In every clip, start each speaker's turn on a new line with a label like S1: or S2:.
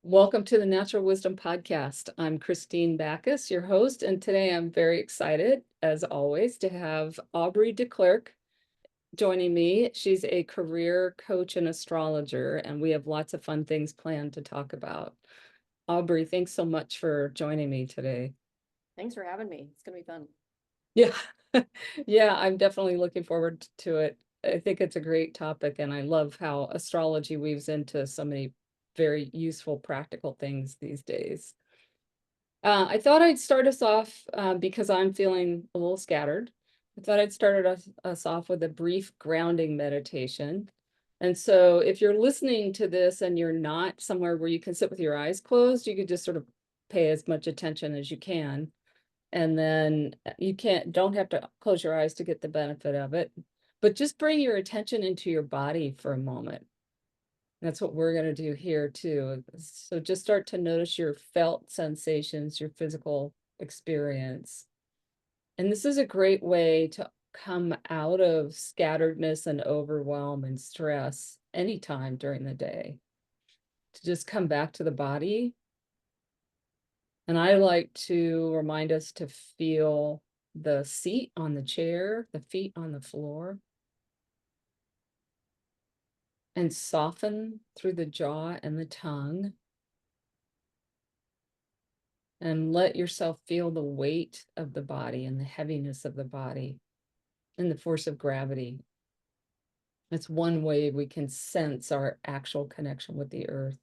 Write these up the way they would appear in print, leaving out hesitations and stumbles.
S1: Welcome to the Natural Wisdom Podcast. I'm Christine Backus, your host, and today I'm very excited, as always, to have Aubrie De Clerck joining me. She's a career coach and astrologer, and we have lots of fun things planned to talk about. Aubrie, thanks so much for joining me today.
S2: Thanks for having me. It's going to be fun.
S1: Yeah, yeah, I'm definitely looking forward to it. I think it's a great topic, and I love how astrology weaves into so many very useful, practical things these days. I thought I'd start us off because I'm feeling a little scattered. I thought I'd start us off with a brief grounding meditation. And so if you're listening to this and you're not somewhere where you can sit with your eyes closed, you could just sort of pay as much attention as you can. And then you don't have to close your eyes to get the benefit of it, but just bring your attention into your body for a moment. That's what we're going to do here too. So just start to notice your felt sensations, your physical experience. And this is a great way to come out of scatteredness and overwhelm and stress anytime during the day, to just come back to the body. And I like to remind us to feel the seat on the chair, the feet on the floor, and soften through the jaw and the tongue. And let yourself feel the weight of the body and the heaviness of the body and the force of gravity. That's one way we can sense our actual connection with the earth.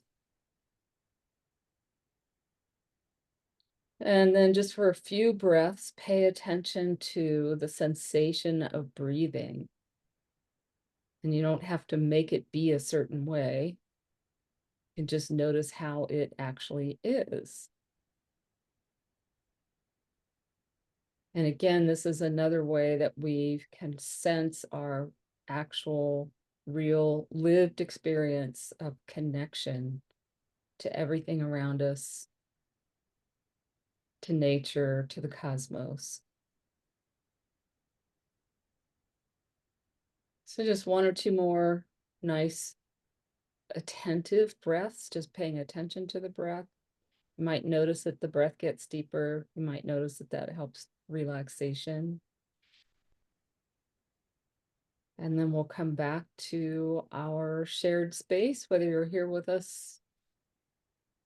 S1: And then just for a few breaths, pay attention to the sensation of breathing. And you don't have to make it be a certain way. You can just notice how it actually is. And again, this is another way that we can sense our actual, real, lived experience of connection to everything around us, to nature, to the cosmos. So just one or two more nice, attentive breaths, just paying attention to the breath. You might notice that the breath gets deeper. You might notice that that helps relaxation. And then we'll come back to our shared space, whether you're here with us,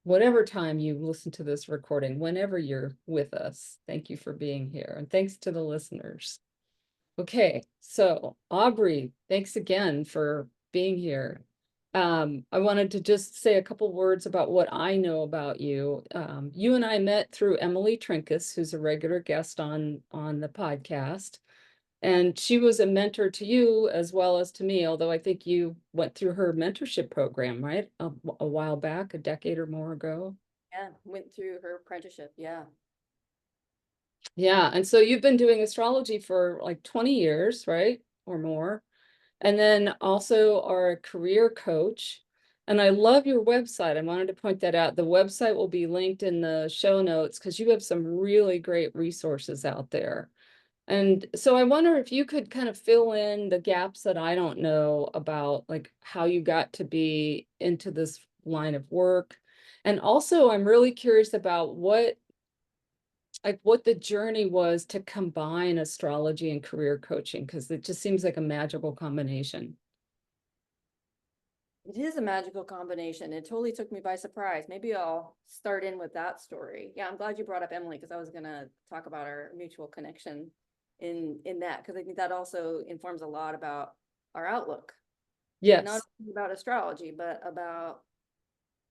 S1: whatever time you listen to this recording, whenever you're with us. Thank you for being here. And thanks to the listeners. Okay, so Aubrie, thanks again for being here. I wanted to just say a couple words about what I know about you. You and I met through Emily Trinkus, who's a regular guest on the podcast. And she was a mentor to you as well as to me, although I think you went through her mentorship program, right? A while back, a decade or more ago.
S2: Yeah, went through her apprenticeship. Yeah.
S1: Yeah. And so you've been doing astrology for like 20 years, right? Or more. And then also are a career coach. And I love your website. I wanted to point that out. The website will be linked in the show notes because you have some really great resources out there. And so I wonder if you could kind of fill in the gaps that I don't know about, like how you got to be into this line of work. And also, I'm really curious about what the journey was to combine astrology and career coaching, because it just seems like a magical combination.
S2: It is a magical combination. It totally took me by surprise. Maybe I'll start in with that story. Yeah, I'm glad you brought up Emily because I was going to talk about our mutual connection in that, because I think that also informs a lot about our outlook. Not
S1: Yes.
S2: about astrology, but about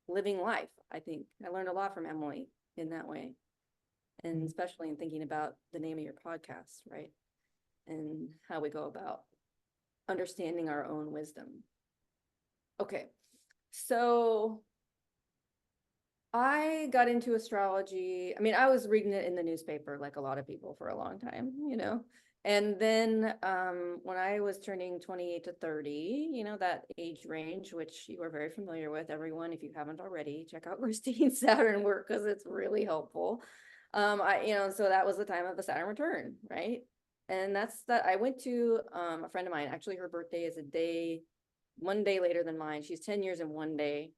S2: living life. I think I learned a lot from Emily in that way. And especially in thinking about the name of your podcast, right? And how we go about understanding our own wisdom. Okay, so I got into astrology. I mean, I was reading it in the newspaper like a lot of people for a long time, And then when I was turning 28 to 30, that age range, which you are very familiar with, everyone, if you haven't already, check out Christine's Saturn work because it's really helpful. So that was the time of the Saturn return, right? And that's that. I went to a friend of mine. Actually, her birthday is one day later than mine. She's 10 years and one day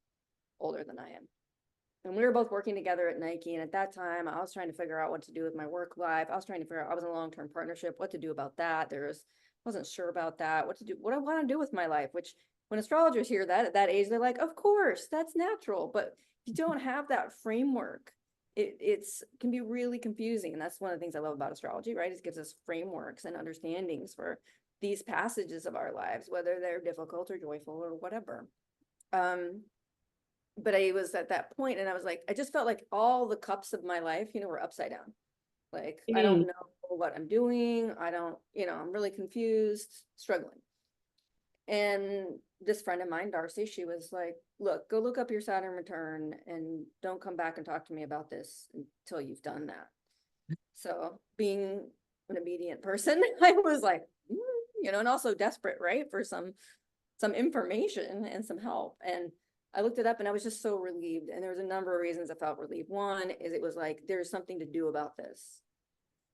S2: older than I am. And we were both working together at Nike. And at that time, I was trying to figure out what to do with my work life. I was trying to figure out, I was in a long-term partnership, what to do about that. Wasn't sure about that, what to do, what I want to do with my life, which when astrologers hear that at that age, they're like, of course, that's natural. But if you don't have that framework, it's can be really confusing. And that's one of the things I love about astrology, right? It gives us frameworks and understandings for these passages of our lives, whether they're difficult or joyful or whatever. But I was at that point and I was like, I just felt like all the cups of my life, were upside down. Like, I don't know what I'm doing. I don't, I'm really confused, struggling. And this friend of mine, Darcy, she was like, look, go look up your Saturn return and don't come back and talk to me about this until you've done that. So being an obedient person, I was like, and also desperate, right, for some information and some help. And I looked it up and I was just so relieved. And there was a number of reasons I felt relieved. One is it was like, there's something to do about this,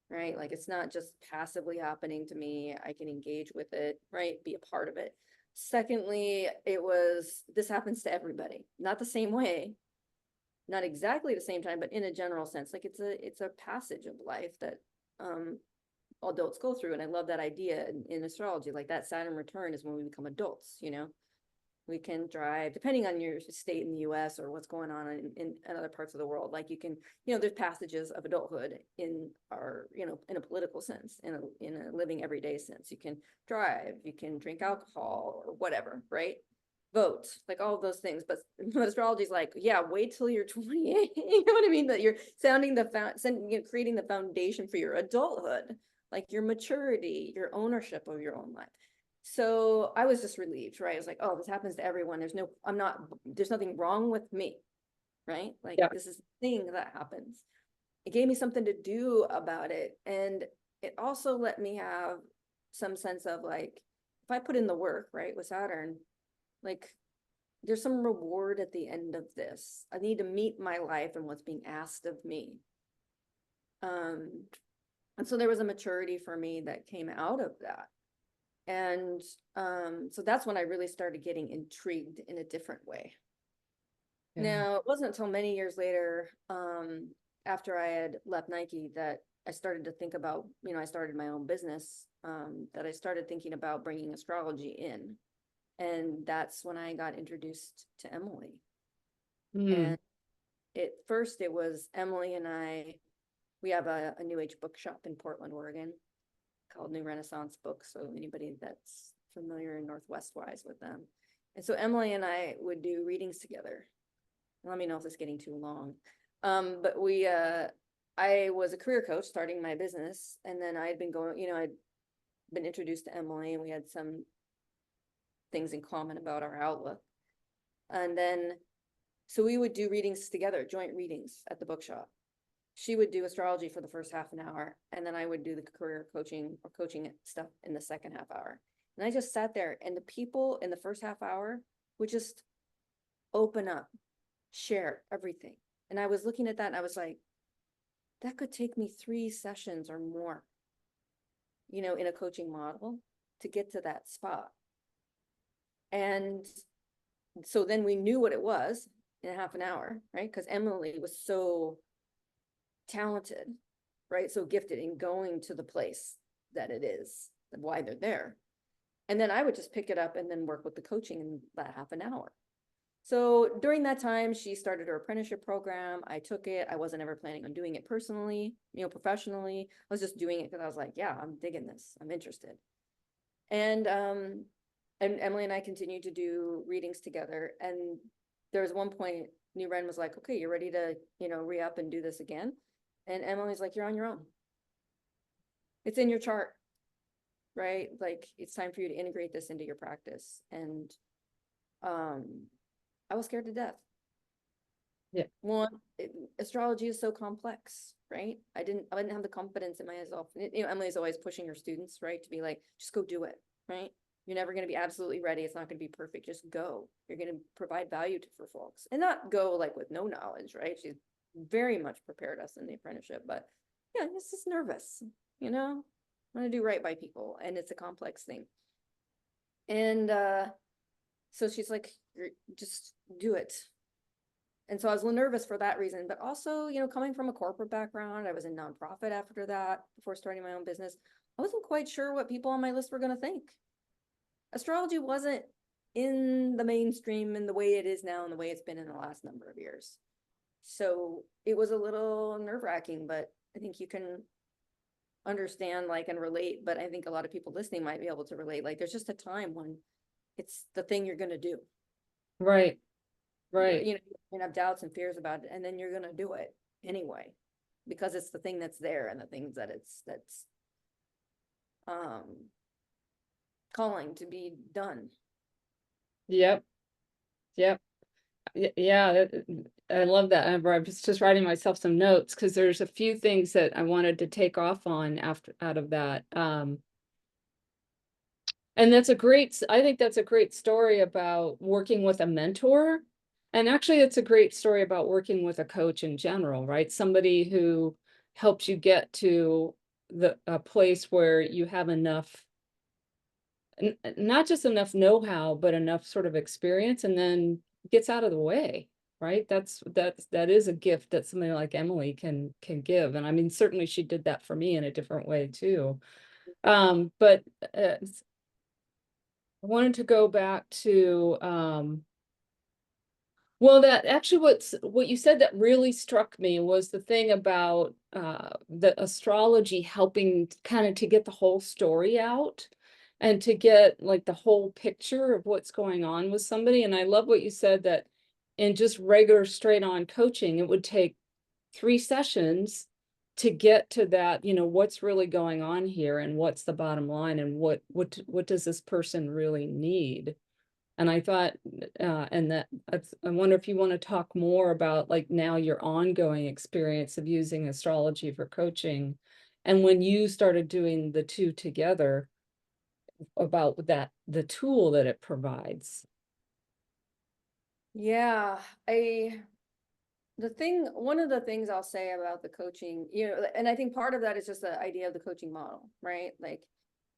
S2: right? Like, it's not just passively happening to me. I can engage with it, right? Be a part of it. Secondly, it was, this happens to everybody, not the same way, not exactly the same time, but in a general sense. Like, it's a passage of life that adults go through. And I love that idea in astrology. Like, that Saturn return is when we become adults, we can drive, depending on your state in the US or what's going on in other parts of the world. Like, you can, there's passages of adulthood in our, in a political sense, in a living everyday sense. You can drive, you can drink alcohol or whatever, right? Vote, like all of those things. But astrology is like, yeah, wait till you're 28. You know what I mean? That you're creating the foundation for your adulthood, like your maturity, your ownership of your own life. So I was just relieved, right? I was like, oh, this happens to everyone. There's nothing wrong with me, right? Like,
S1: Yeah.
S2: this is the thing that happens. It gave me something to do about it. And it also let me have some sense of like, if I put in the work, right, with Saturn, like, there's some reward at the end of this. I need to meet my life and what's being asked of me. And so there was a maturity for me that came out of that. And so that's when I really started getting intrigued in a different way.
S1: Yeah.
S2: Now, it wasn't until many years later, after I had left Nike, that I started to think about, I started my own business, that I started thinking about bringing astrology in. And that's when I got introduced to Emily. And at first it was Emily and I, we have a New Age bookshop in Portland, Oregon, called New Renaissance Books. So anybody that's familiar in Northwest wise with them. And so Emily and I would do readings together. Let me know if it's getting too long. But I was a career coach starting my business. And then I had been going, I'd been introduced to Emily and we had some things in common about our outlook. And then, so we would do readings together, joint readings at the bookshop. She would do astrology for the first half an hour, and then I would do the career coaching or coaching stuff in the second half hour. And I just sat there, and the people in the first half hour would just open up, share everything. And I was looking at that and I was like, that could take me 3 sessions or more, in a coaching model to get to that spot. And so then we knew what it was in a half an hour, right? Because Emily was so talented, right? So gifted in going to the place that it is, why they're there. And then I would just pick it up and then work with the coaching in that half an hour. So during that time, she started her apprenticeship program. I took it. I wasn't ever planning on doing it personally, professionally. I was just doing it because I was like, yeah, I'm digging this. I'm interested. And Emily and I continued to do readings together. And there was one point, New Ren was like, okay, you're ready to, re-up and do this again. And Emily's like, you're on your own. It's in your chart, right? Like, it's time for you to integrate this into your practice. And I was scared to death.
S1: Yeah.
S2: One, astrology is so complex, right? I didn't have the confidence in myself. Emily's always pushing her students, right, to be like, just go do it, right? You're never going to be absolutely ready. It's not going to be perfect. Just go. You're going to provide value for folks, and not go like with no knowledge, right? She's very much prepared us in the apprenticeship, but yeah, it's just nervous, I want to do right by people, and it's a complex thing. And so she's like, just do it. And so I was a little nervous for that reason, but also, coming from a corporate background, I was in nonprofit after that, before starting my own business. I wasn't quite sure what people on my list were going to think. Astrology wasn't in the mainstream in the way it is now and the way it's been in the last number of years. So it was a little nerve-wracking, but I think you can understand, like, and relate. But I think a lot of people listening might be able to relate. Like, there's just a time when it's the thing you're going to do.
S1: Right. Right.
S2: You're going to have doubts and fears about it, and then you're going to do it anyway, because it's the thing that's there and the things that's calling to be done.
S1: Yep. Yep. Yeah, I love that. I was just writing myself some notes because there's a few things that I wanted to take off on out of that. And I think that's a great story about working with a mentor. And actually, it's a great story about working with a coach in general, right? Somebody who helps you get to a place where you have enough, not just enough know-how, but enough sort of experience, and then gets out of the way, right? That is a gift that somebody like Emily can give. And I mean, certainly she did that for me in a different way too. But I wanted to go back to well, that actually what you said that really struck me was the thing about the astrology helping kind of to get the whole story out and to get like the whole picture of what's going on with somebody. And I love what you said, that in just regular straight on coaching, it would take 3 sessions to get to that, what's really going on here and what's the bottom line and what does this person really need. And I thought, and I wonder if you want to talk more about like now your ongoing experience of using astrology for coaching, and when you started doing the two together, about the tool that it provides.
S2: Yeah, one of the things I'll say about the coaching, and I think part of that is just the idea of the coaching model, right? Like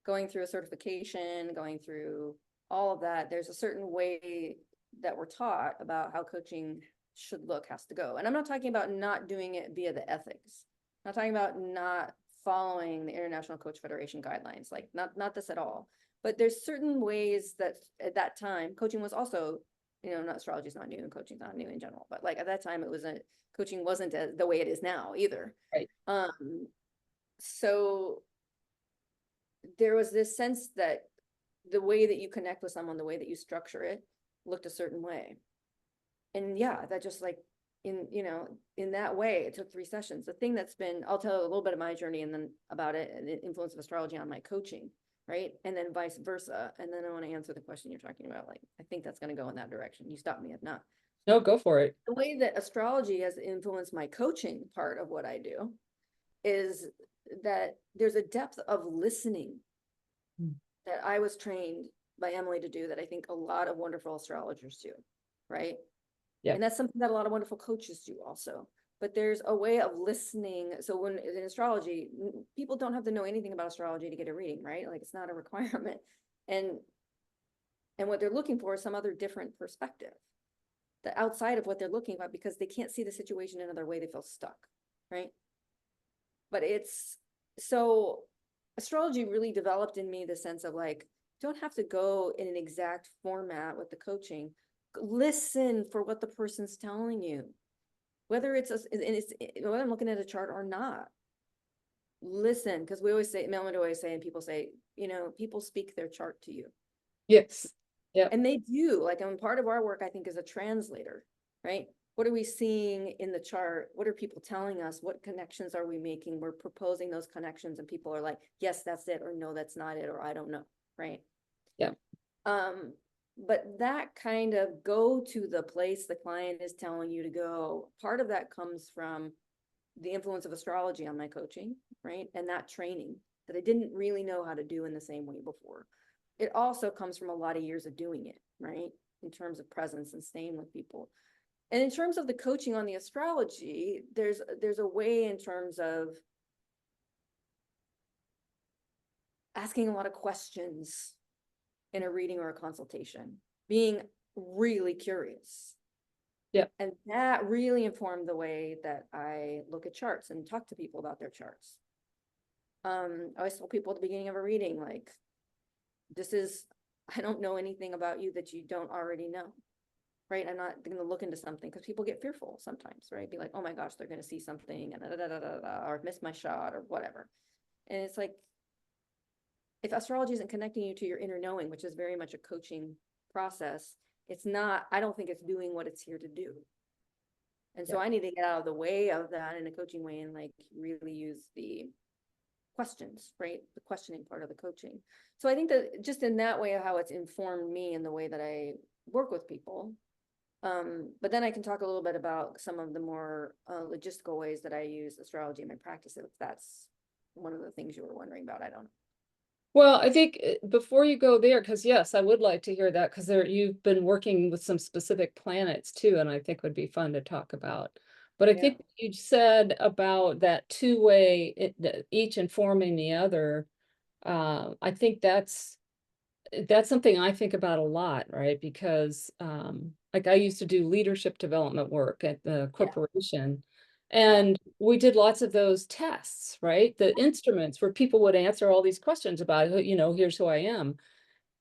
S2: going through a certification, going through all of that, there's a certain way that we're taught about how coaching should look, has to go. And I'm not talking about not doing it via the ethics. I'm not talking about not following the International Coach Federation guidelines, like not this at all. But there's certain ways that at that time, coaching was also, not astrology is not new and coaching is not new in general, but like at that time coaching wasn't the way it is now either.
S1: Right.
S2: So there was this sense that the way that you connect with someone, the way that you structure it, looked a certain way. And yeah, that just like in that way, it took 3 sessions. The thing I'll tell a little bit of my journey and then about it and the influence of astrology on my coaching, right? And then vice versa. And then I want to answer the question you're talking about. Like, I think that's going to go in that direction. You stop me if not.
S1: No, go for it.
S2: The way that astrology has influenced my coaching part of what I do is that there's a depth of listening that I was trained by Emily to do that I think a lot of wonderful astrologers do, right?
S1: Yeah.
S2: And that's something that a lot of wonderful coaches do also. But there's a way of listening. So when in astrology, people don't have to know anything about astrology to get a reading, right? Like it's not a requirement. And what they're looking for is some other different perspective, that outside of what they're looking at, because they can't see the situation another way, they feel stuck, right? But so astrology really developed in me the sense of like, don't have to go in an exact format with the coaching. Listen for what the person's telling you, whether whether I'm looking at a chart or not. Listen, because we always say, Mel would always say, and people say, people speak their chart to you.
S1: Yes. Yeah.
S2: And they do. Like, part of our work, I think, is a translator, right? What are we seeing in the chart? What are people telling us? What connections are we making? We're proposing those connections and people are like, yes, that's it, or no, that's not it, or I don't know, right?
S1: Yeah.
S2: But that kind of go to the place the client is telling you to go, part of that comes from the influence of astrology on my coaching, right? And that training that I didn't really know how to do in the same way before. It also comes from a lot of years of doing it, right? In terms of presence and staying with people. And in terms of the coaching on the astrology, there's a way in terms of asking a lot of questions in a reading or a consultation, being really curious.
S1: Yeah.
S2: And that really informed the way that I look at charts and talk to people about their charts. I always tell people at the beginning of a reading, like, this is, I don't know anything about you that you don't already know, right? I'm not going to look into something because people get fearful sometimes, right? Be like, oh my gosh, they're going to see something and or miss my shot or whatever. And it's like, if astrology isn't connecting you to your inner knowing, which is very much a coaching process, it's not, I don't think it's doing what it's here to do. And
S1: Yeah.
S2: so I need to get out of the way of that in a coaching way and like really use the questions, right? The questioning part of the coaching. So I think that just in that way of how it's informed me in the way that I work with people. But then I can talk a little bit about some of the more logistical ways that I use astrology in my practice, if that's one of the things you were wondering about. I don't know.
S1: Well, I think before you go there, because yes, I would like to hear that because there you've been working with some specific planets too, and I think would be fun to talk about. But I
S2: Yeah.
S1: think you said about that two-way, each informing the other. I think that's something I think about a lot, right? Because like I used to do leadership development work at the
S2: Yeah.
S1: corporation,
S2: Yeah.
S1: and we did lots of those tests, right? The instruments where people would answer all these questions about, here's who I am.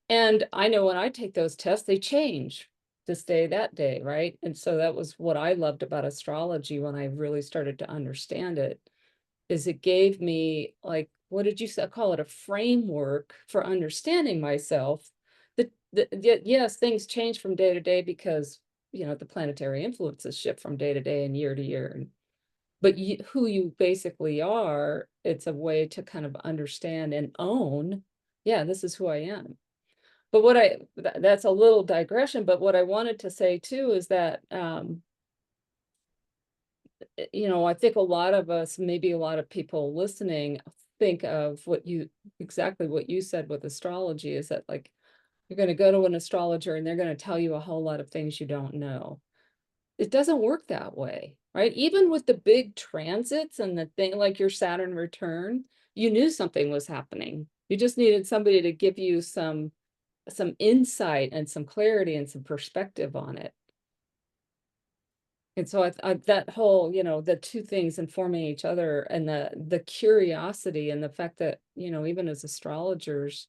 S1: And I know when I take those tests, they change this day, that day, right? And so that was what I loved about astrology when I really started to understand it is it gave me like, what did you say, call it a framework for understanding myself. Yes, things change from day to day because, the planetary influences shift from day to day and year to year. But who you basically are, it's a way to kind of understand and own, yeah, this is who I am. But that's a little digression, but what I wanted to say too is that, I think a lot of us, maybe a lot of people listening, think of exactly what you said with astrology is that like you're going to go to an astrologer and they're going to tell you a whole lot of things you don't know. It doesn't work that way, right? Even with the big transits and the thing like your Saturn return, you knew something was happening. You just needed somebody to give you some insight and some clarity and some perspective on it. And so that whole, the two things informing each other and the curiosity and the fact that, even as astrologers,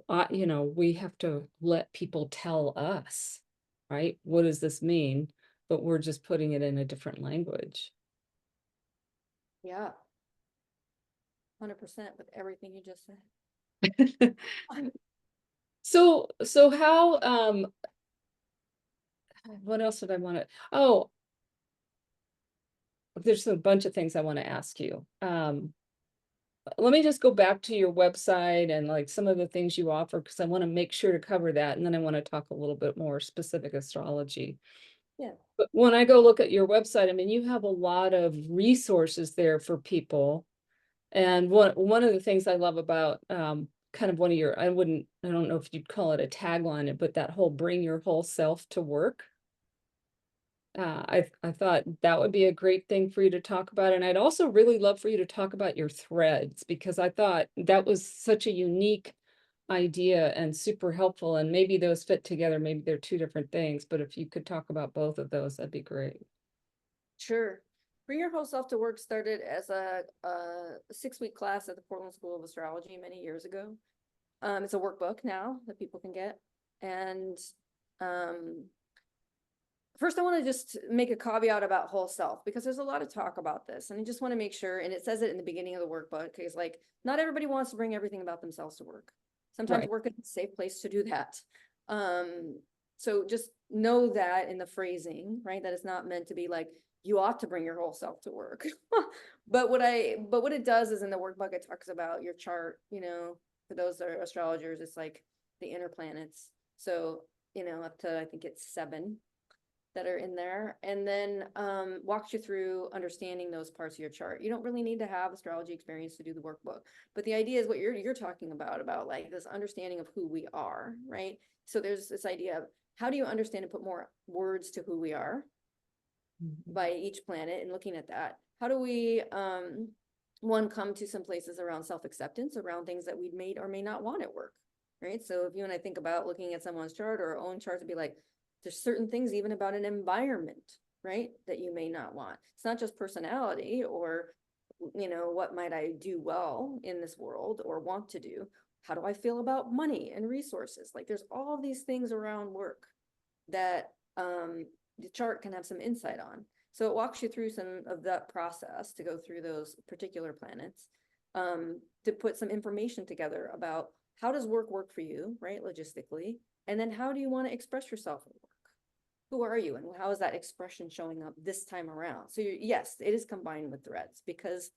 S1: we have to let people tell us, right? What does this mean? But we're just putting it in a different language.
S2: Yeah. 100% with everything you just said.
S1: So how, what else did I want to, oh, there's a bunch of things I want to ask you. Let me just go back to your website and like some of the things you offer because I want to make sure to cover that. And then I want to talk a little bit more specific astrology.
S2: Yeah.
S1: But when I go look at your website, I mean, you have a lot of resources there for people. And one of the things I love about kind of one of your, I don't know if you'd call it a tagline, but that whole bring your whole self to work. I thought that would be a great thing for you to talk about. And I'd also really love for you to talk about your threads because I thought that was such a unique idea and super helpful. And maybe those fit together. Maybe they're two different things, but if you could talk about both of those, that'd be great.
S2: Sure. Bring Your Whole Self to Work started as a 6-week class at the Portland School of Astrology many years ago. It's a workbook now that people can get. And um, first, I want to just make a caveat about whole self because there's a lot of talk about this. And I just want to make sure, and it says it in the beginning of the workbook, is like, not everybody wants to bring everything about themselves to work. Sometimes
S1: Right.
S2: work is a safe place to do that. So just know that in the phrasing, right? That it's not meant to be like, you ought to bring your whole self to work. But what it does is in the workbook, it talks about your chart, for those that are astrologers, it's like the inner planets. So, up to, I think it's 7 that are in there, and then walks you through understanding those parts of your chart. You don't really need to have astrology experience to do the workbook, but the idea is what you're talking about like this understanding of who we are, right? So there's this idea of how do you understand and put more words to who we are
S1: Mhm.
S2: by each planet, and looking at that, how do we one come to some places around self-acceptance, around things that we may or may not want at work, right? So if you and I think about looking at someone's chart or our own chart to be like, There's certain things even about an environment, right, that you may not want. It's not just personality or, what might I do well in this world or want to do? How do I feel about money and resources? Like there's all these things around work that the chart can have some insight on. So it walks you through some of that process to go through those particular planets, to put some information together about how does work for you, right, logistically, and then how do you want to express yourself at work? Who are you and how is that expression showing up this time around? So yes, it is combined with threads because, is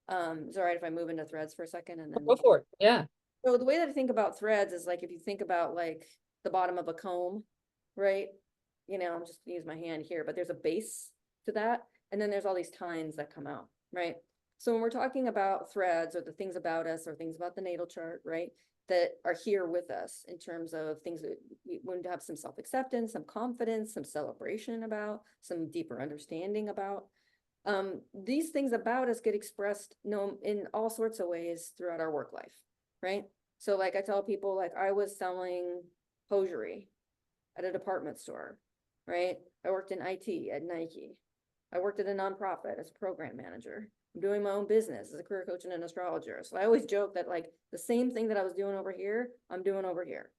S2: it all right if I move into threads for a second and then
S1: Go for it. Yeah.
S2: so the way that I think about threads is like if you think about like the bottom of a comb, right? I'm just gonna use my hand here, but there's a base to that, and then there's all these tines that come out, right? So when we're talking about threads or the things about us or things about the natal chart, right, that are here with us in terms of things that we want to have some self-acceptance, some confidence, some celebration about, some deeper understanding about. These things about us get expressed in all sorts of ways throughout our work life, right? So like I tell people, like I was selling hosiery at a department store, right? I worked in IT at Nike. I worked at a nonprofit as a program manager. I'm doing my own business as a career coach and an astrologer. So I always joke that like the same thing that I was doing over here, I'm doing over here,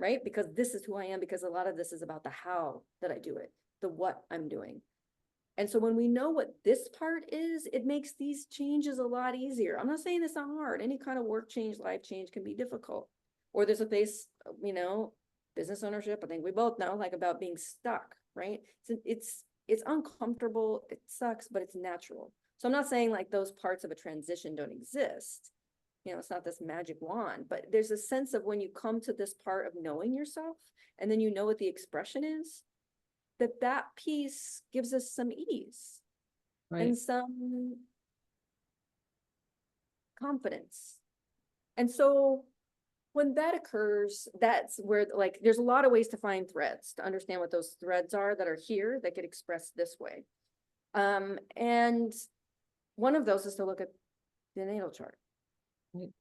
S2: right? Because this is who I am, because a lot of this is about the how that I do it, the what I'm doing. And so when we know what this part is, it makes these changes a lot easier. I'm not saying it's not hard. Any kind of work change, life change can be difficult. Or there's a phase, business ownership. I think we both know, like about being stuck, right? It's uncomfortable, it sucks, but it's natural. So I'm not saying like those parts of a transition don't exist. It's not this magic wand, but there's a sense of when you come to this part of knowing yourself, and then you know what the expression is, that piece gives us some ease
S1: Right.
S2: and some confidence. And so when that occurs, that's where like there's a lot of ways to find threads, to understand what those threads are that are here that get expressed this way. And one of those is to look at the natal chart.
S1: Right.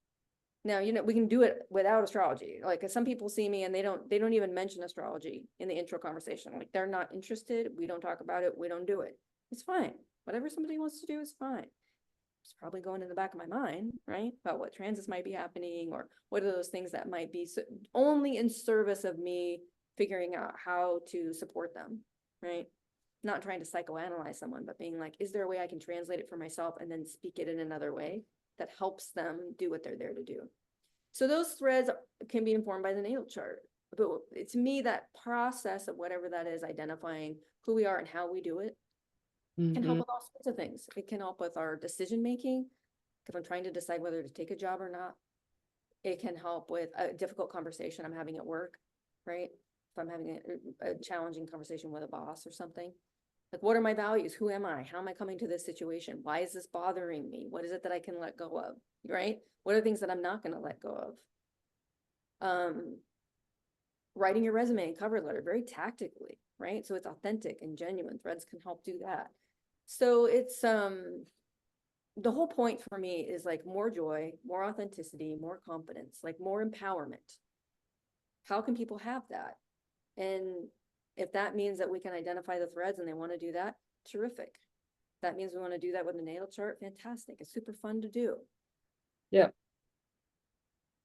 S2: Now, we can do it without astrology. Like some people see me and they don't even mention astrology in the intro conversation. Like they're not interested. We don't talk about it. We don't do it. It's fine. Whatever somebody wants to do is fine. It's probably going in the back of my mind, right? About what transits might be happening or what are those things that might be only in service of me figuring out how to support them, right? Not trying to psychoanalyze someone, but being like, is there a way I can translate it for myself and then speak it in another way that helps them do what they're there to do? So those threads can be informed by the natal chart. But to me, that process of whatever that is, identifying who we are and how we do it, can help with all sorts of things. It can help with our decision making. If I'm trying to decide whether to take a job or not, it can help with a difficult conversation I'm having at work, right? If I'm having a challenging conversation with a boss or something, like, what are my values? Who am I? How am I coming to this situation? Why is this bothering me? What is it that I can let go of, right? What are things that I'm not going to let go of? Writing your resume and cover letter very tactically, right? So it's authentic and genuine. Threads can help do that. So it's the whole point for me is like more joy, more authenticity, more confidence, like more empowerment. How can people have that? And if that means that we can identify the threads and they want to do that, terrific. That means we want to do that with the natal chart, fantastic. It's super fun to do.
S1: Yeah.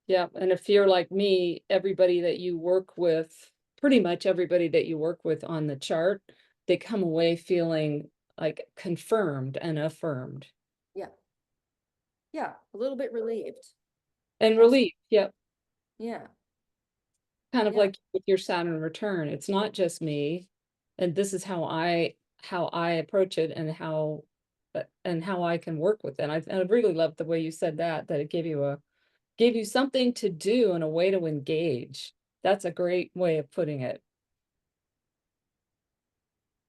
S1: Yeah. And if you're like me, everybody that you work with, pretty much everybody that you work with on the chart, they come away feeling like confirmed and affirmed.
S2: Yeah. Yeah. A little bit relieved.
S1: And
S2: Also,
S1: relief. Yep.
S2: yeah.
S1: Kind of
S2: Yeah.
S1: like with your Saturn return. It's not just me. And this is how I approach it and how I can work with it. And I really love the way you said that it gave you something to do and a way to engage. That's a great way of putting it.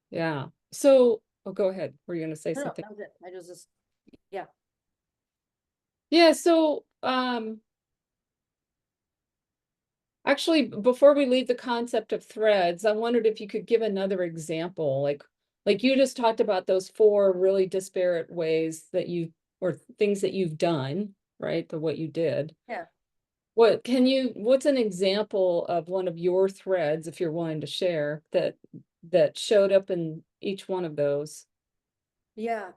S1: Yeah. So, oh, go ahead. Were you going to say
S2: No,
S1: something?
S2: that was it. I just, yeah.
S1: Yeah. So, actually, before we leave the concept of threads, I wondered if you could give another example, like you just talked about those four really disparate ways that you or things that you've done, right? The what you did.
S2: Yeah.
S1: What's an example of one of your threads, if you're willing to share, that showed up in each one of those?
S2: Yeah.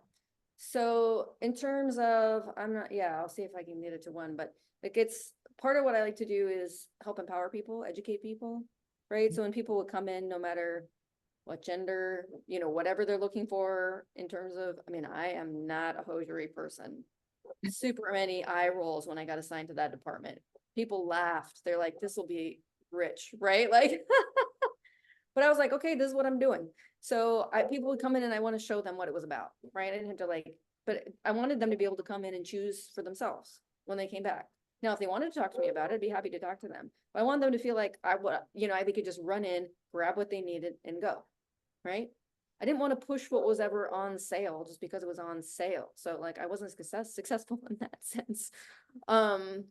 S2: So in terms of, I'm not, yeah, I'll see if I can get it to one, but like it's part of what I like to do is help empower people, educate people, right? So when people would come in, no matter what gender, whatever they're looking for in terms of, I mean, I am not a hosiery person. Super many eye rolls when I got assigned to that department. People laughed. They're like, this will be rich, right? Like, but I was like, okay, this is what I'm doing. So people would come in and I want to show them what it was about, right? I didn't have to like, but I wanted them to be able to come in and choose for themselves when they came back. Now, if they wanted to talk to me about it, I'd be happy to talk to them. But I want them to feel like they could just run in, grab what they needed and go, right? I didn't want to push what was ever on sale just because it was on sale. So like I wasn't successful in that sense. Um,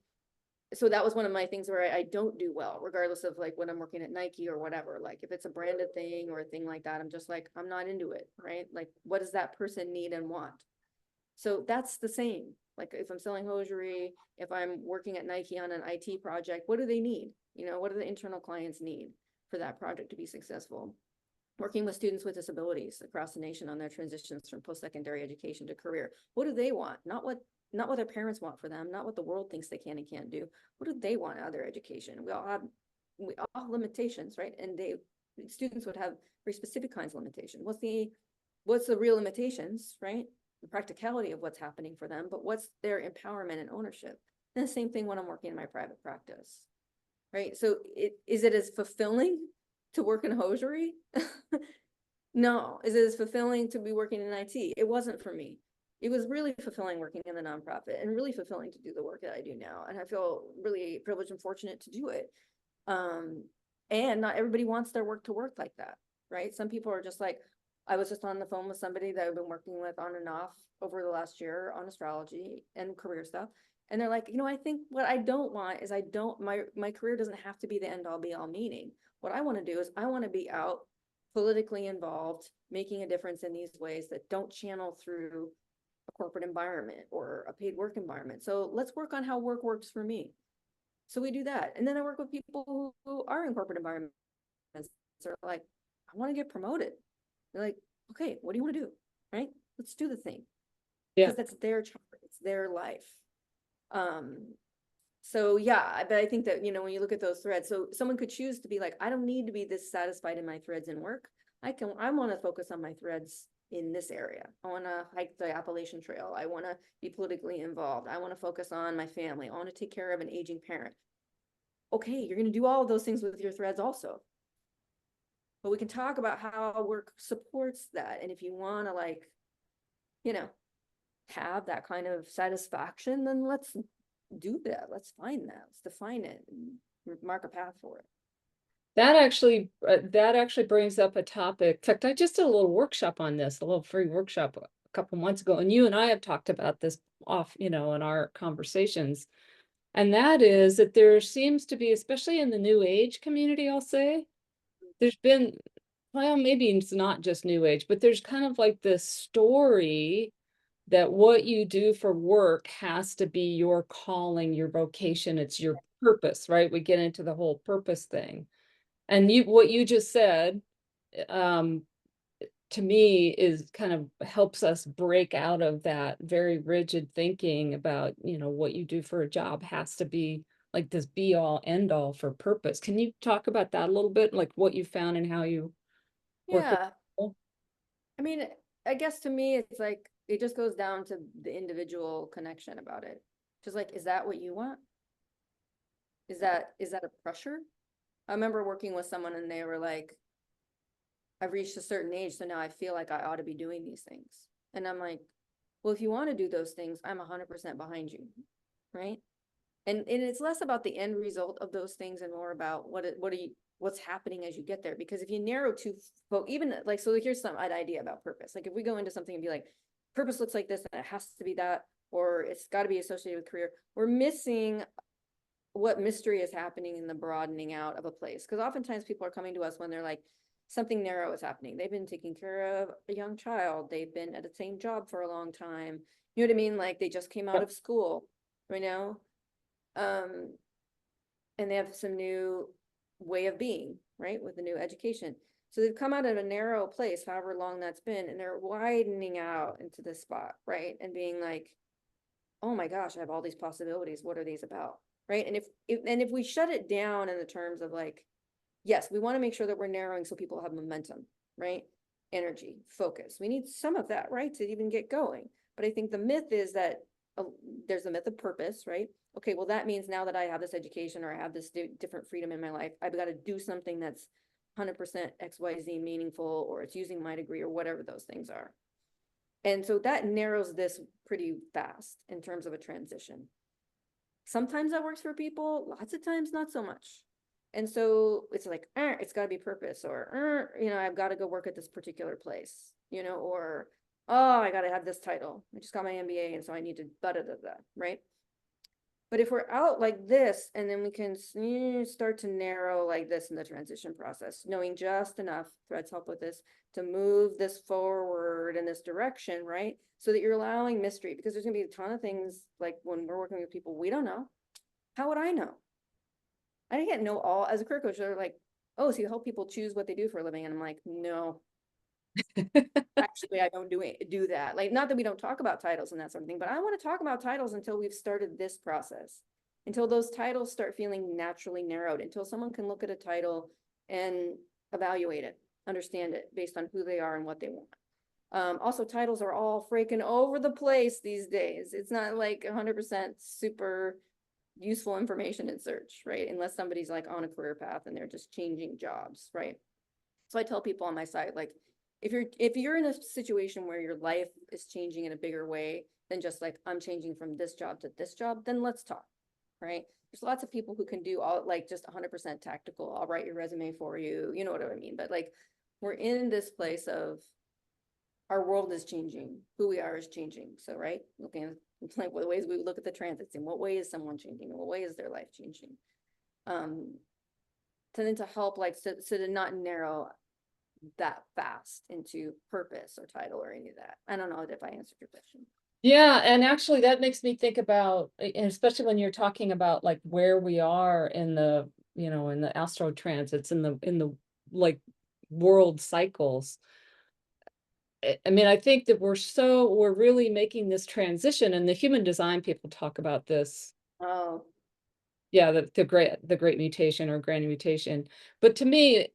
S2: so that was one of my things where I don't do well, regardless of like when I'm working at Nike or whatever. Like if it's a branded thing or a thing like that, I'm just like, I'm not into it, right? Like what does that person need and want? So that's the same. Like if I'm selling hosiery, if I'm working at Nike on an IT project, what do they need? What do the internal clients need for that project to be successful? Working with students with disabilities across the nation on their transitions from post-secondary education to career. What do they want? Not what their parents want for them, not what the world thinks they can and can't do. What do they want out of their education? We all have limitations, right? And students would have very specific kinds of limitations. What's the real limitations, right? The practicality of what's happening for them, but what's their empowerment and ownership? And the same thing when I'm working in my private practice, right? So is it as fulfilling to work in hosiery? No. Is it as fulfilling to be working in IT? It wasn't for me. It was really fulfilling working in the nonprofit and really fulfilling to do the work that I do now. And I feel really privileged and fortunate to do it. And not everybody wants their work to work like that, right? Some people are just like, I was just on the phone with somebody that I've been working with on and off over the last year on astrology and career stuff. And they're like, I think what I don't want is my career doesn't have to be the end all be all meaning. What I want to do is I want to be out politically involved, making a difference in these ways that don't channel through a corporate environment or a paid work environment. So let's work on how work works for me. So we do that. And then I work with people who are in corporate environments. They're like, I want to get promoted. They're like, okay, what do you want to do? Right? Let's do the thing.
S1: Yeah.
S2: Because that's their chart, it's their life. So yeah, but I think that, when you look at those threads, so someone could choose to be like, I don't need to be this satisfied in my threads in work. I want to focus on my threads in this area. I want to hike the Appalachian Trail. I want to be politically involved. I want to focus on my family. I want to take care of an aging parent. Okay, you're going to do all of those things with your threads also. But we can talk about how work supports that. And if you want to you know, have that kind of satisfaction, then let's do that. Let's find that. Let's define it and mark a path for it.
S1: That actually brings up a topic. In fact, I just did a little workshop on this, a little free workshop a couple months ago, and you and I have talked about this in our conversations. And that is that there seems to be, especially in the new age community, I'll say, there's been, well, maybe it's not just new age, but there's kind of like this story that what you do for work has to be your calling, your vocation, it's your purpose, right? We get into the whole purpose thing. And what you just said, um, to me is kind of helps us break out of that very rigid thinking about, what you do for a job has to be like this be all end all for purpose. Can you talk about that a little bit, like what you found and how you work with
S2: Yeah.
S1: people?
S2: I mean, I guess to me, it's like, it just goes down to the individual connection about it. Just like, is that what you want? Is that a pressure? I remember working with someone and they were like, I've reached a certain age, so now I feel like I ought to be doing these things. And I'm like, well, if you want to do those things, I'm 100% behind you, right? And it's less about the end result of those things and more about what's happening as you get there. Because if you narrow too, well, even like, so here's some idea about purpose. Like if we go into something and be like, purpose looks like this and it has to be that, or it's got to be associated with career, we're missing what mystery is happening in the broadening out of a place. Because oftentimes people are coming to us when they're like, something narrow is happening. They've been taking care of a young child. They've been at the same job for a long time. You know what I mean? Like they just came out
S1: Yep.
S2: of school, you know? Um, and they have some new way of being, right, with the new education. So they've come out of a narrow place, however long that's been, and they're widening out into this spot, right, and being like, oh my gosh, I have all these possibilities. What are these about, right? And if we shut it down in the terms of like, yes, we want to make sure that we're narrowing so people have momentum, right? Energy, focus. We need some of that, right, to even get going. But I think the myth is that there's a myth of purpose, right? Okay, well, that means now that I have this education or I have this different freedom in my life, I've got to do something that's 100% XYZ meaningful, or it's using my degree or whatever those things are. And so that narrows this pretty fast in terms of a transition. Sometimes that works for people, lots of times not so much. And so it's like, it's got to be purpose, or, I've got to go work at this particular place, or, oh, I got to have this title. I just got my MBA, and so I need to right? But if we're out like this, and then we can start to narrow like this in the transition process, knowing just enough, threads help with this, to move this forward in this direction, right? So that you're allowing mystery, because there's gonna be a ton of things, like when we're working with people, we don't know. How would I know? I can't know all. As a career coach, they're like, oh, so you help people choose what they do for a living. And I'm like, no, actually, I don't do that. Like, not that we don't talk about titles and that sort of thing, but I want to talk about titles until we've started this process, until those titles start feeling naturally narrowed, until someone can look at a title and evaluate it, understand it based on who they are and what they want. Also, titles are all freaking over the place these days. It's not like 100% super useful information in search, right? Unless somebody's like on a career path and they're just changing jobs, right? So I tell people on my site, like, if you're in a situation where your life is changing in a bigger way than just like, I'm changing from this job to this job, then let's talk, right? There's lots of people who can do all like just 100% tactical. I'll write your resume for you. You know what I mean? But like, we're in this place of our world is changing. Who we are is changing. So, right? Looking at like what ways we look at the transits, in what way is someone changing? In what way is their life changing? To then to help like, so to not narrow that fast into purpose or title or any of that. I don't know if I answered your question.
S1: Yeah, and actually that makes me think about, and especially when you're talking about like where we are in the, in the astro transits, in the like world cycles. I mean, I think that we're really making this transition, and the human design people talk about this.
S2: Oh,
S1: Yeah, the great mutation or grand mutation. But to me,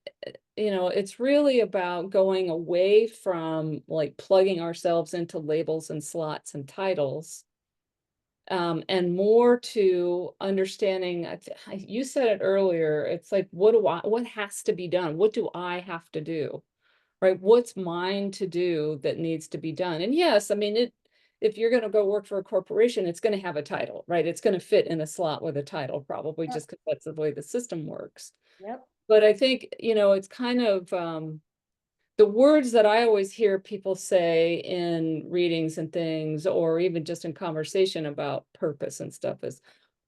S1: it's really about going away from like plugging ourselves into labels and slots and titles, and more to understanding. You said it earlier. It's like, what has to be done? What do I have to do? Right? What's mine to do that needs to be done? And yes, I mean, if you're going to go work for a corporation, it's going to have a title, right? It's going to fit in a slot with a title, probably,
S2: yep,
S1: just because that's the way the system works.
S2: yep.
S1: But I think, it's kind of, the words that I always hear people say in readings and things, or even just in conversation about purpose and stuff, is,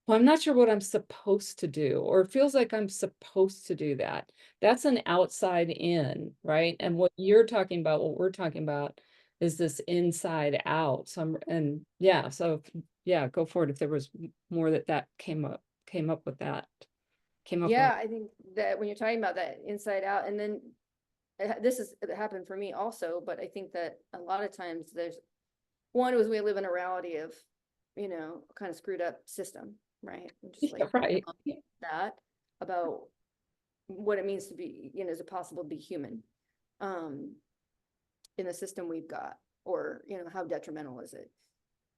S1: well, I'm not sure what I'm supposed to do, or it feels like I'm supposed to do that. That's an outside in, right? And what you're talking about, what we're talking about, is this inside out. And yeah, so yeah, go for it. If there was more that came up with that, came up on.
S2: Yeah, I think that when you're talking about that inside out, and then it happened for me also, but I think that a lot of times one was we live in a reality of, kind of screwed up system, right? Just
S1: Yeah,
S2: like
S1: right.
S2: that about what it means to be, is it possible to be human in the system we've got, or, how detrimental is it?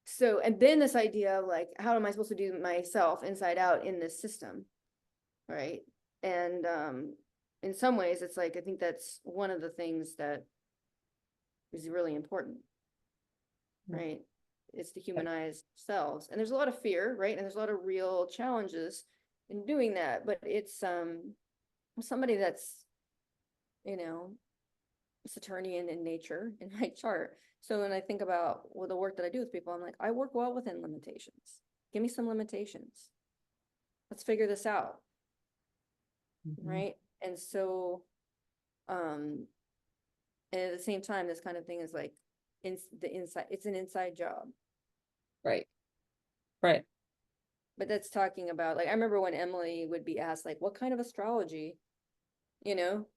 S2: So, and then this idea of like, how am I supposed to do myself inside out in this system? Right. And in some ways, it's like, I think that's one of the things that is really important, right? It's to humanize selves. And there's a lot of fear, right? And there's a lot of real challenges in doing that. But it's somebody that's, Saturnian in nature in my chart. So when I think about the work that I do with people, I'm like, I work well within limitations. Give me some limitations. Let's figure this out. Right. And so, and at the same time, this kind of thing is like it's an inside job.
S1: Right. Right.
S2: But that's talking about, like, I remember when Emily would be asked, like, what kind of astrology, you know,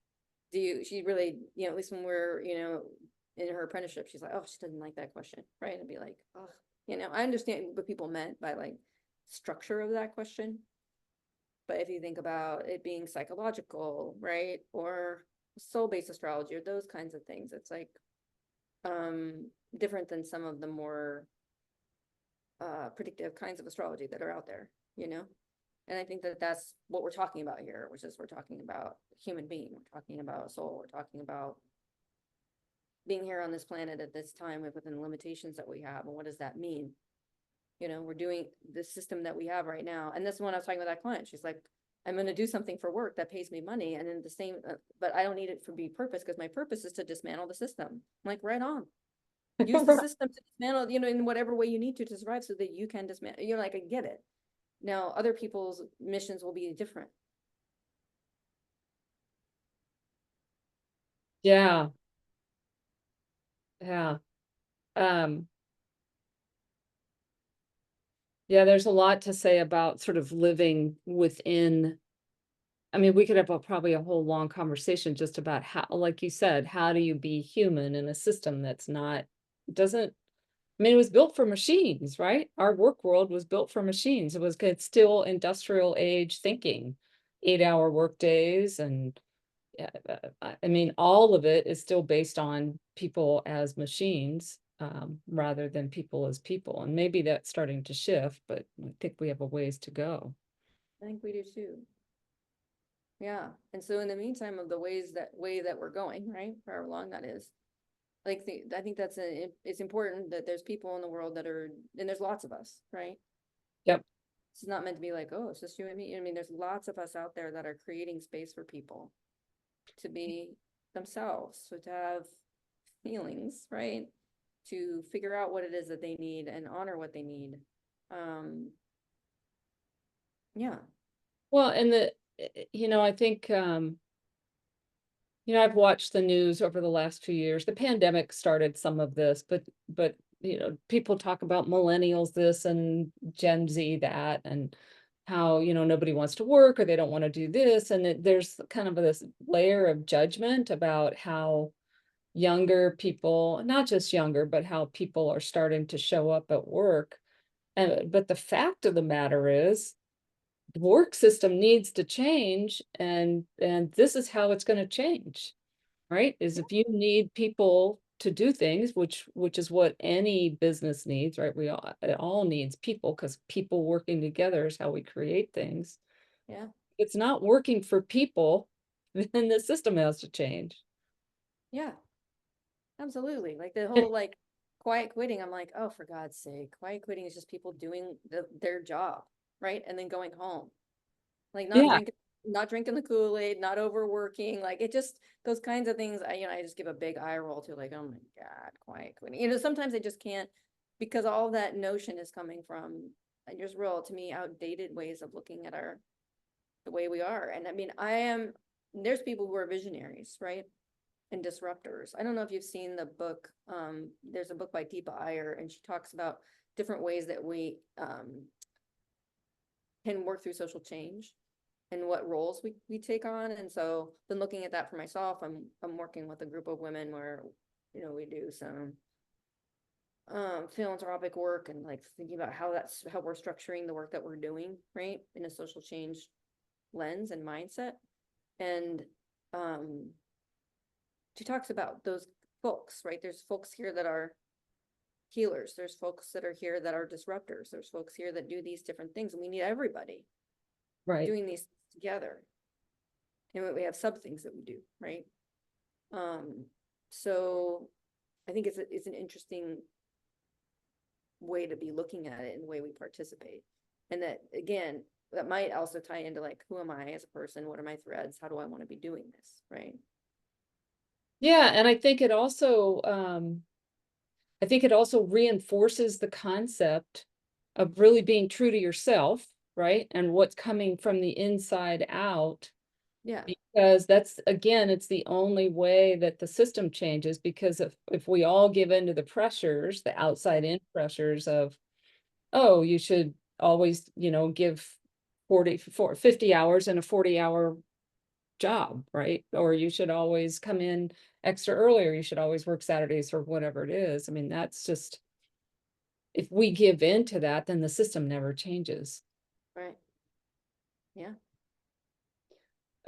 S2: do you, she really, you know, at least when we're, you know, in her apprenticeship, she's like, oh, she doesn't like that question, right? And be like, oh, you know, I understand what people meant by like structure of that question. But if you think about it being psychological, right? Or soul-based astrology or those kinds of things, it's like different than some of the more predictive kinds of astrology that are out there, you know? And I think that that's what we're talking about here, which is we're talking about human being, we're talking about soul, we're talking about being here on this planet at this time within the limitations that we have. And what does that mean? You know, we're doing the system that we have right now. And this one I was talking with that client, she's like, I'm going to do something for work that pays me money. And then the same, but I don't need it for be purpose because my purpose is to dismantle the system. I'm like, right on. Use the system to dismantle, you know, in whatever way you need to survive so that you can dismantle. You're like, I get it. Now, other people's missions will be different.
S1: Yeah. Yeah. Um, yeah, there's a lot to say about sort of living within. I mean, we could have probably a whole long conversation just about how, like you said, how do you be human in a system that's not, doesn't, I mean, it was built for machines, right? Our work world was built for machines. It's still industrial age thinking, 8-hour work days. And yeah, I mean, all of it is still based on people as machines, rather than people as people. And maybe that's starting to shift, but I think we have a ways to go.
S2: I think we do too. Yeah. And so in the meantime of the way that we're going, right? However long that is. Like I think it's important that there's people in the world that are, and there's lots of us, right?
S1: Yep.
S2: It's not meant to be like, oh, it's just you and me. I mean, there's lots of us out there that are creating space for people to be themselves, so to have feelings, right? To figure out what it is that they need and honor what they need. Um, yeah,
S1: Well, and I think, I've watched the news over the last few years. The pandemic started some of this, but people talk about millennials this and Gen Z that, and how, nobody wants to work or they don't want to do this. And there's kind of this layer of judgment about how younger people, not just younger, but how people are starting to show up at work. And but the fact of the matter is the work system needs to change, and this is how it's going to change, right? Is if you need people to do things, which is what any business needs, right? It all needs people, because people working together is how we create things.
S2: yeah,
S1: If it's not working for people, then the system has to change.
S2: yeah, absolutely. Like the
S1: And
S2: whole like quiet quitting, I'm like, oh, for God's sake, quiet quitting is just people doing their job, right? And then going home. Like
S1: yeah,
S2: not drinking the Kool-Aid, not overworking, like it just, those kinds of things, I just give a big eye roll to, like, oh my God, quiet quitting. Sometimes I just can't, because all that notion is coming from just real, to me, outdated ways of looking at the way we are. And I mean, there's people who are visionaries, right? And disruptors. I don't know if you've seen the book, there's a book by Deepa Iyer, and she talks about different ways that we can work through social change and what roles we take on. And so been looking at that for myself. I'm working with a group of women where, we do some philanthropic work and like thinking about how we're structuring the work that we're doing, right? In a social change lens and mindset. And she talks about those folks, right? There's folks here that are healers. There's folks that are here that are disruptors. There's folks here that do these different things. And we need everybody
S1: right.
S2: doing these together. And we have sub things that we do, right? So I think it's an interesting way to be looking at it in the way we participate. And that, again, that might also tie into like, who am I as a person? What are my threads? How do I want to be doing this? Right.
S1: Yeah, and I think it also reinforces the concept of really being true to yourself, right? And what's coming from the inside out,
S2: Yeah.
S1: because that's, again, it's the only way that the system changes. Because if we all give in to the pressures, the outside in pressures of, oh, you should always, give 50 hours in a 40-hour job, right? Or you should always come in extra early, or you should always work Saturdays or whatever it is. I mean, that's just, if we give in to that, then the system never changes.
S2: Right. Yeah.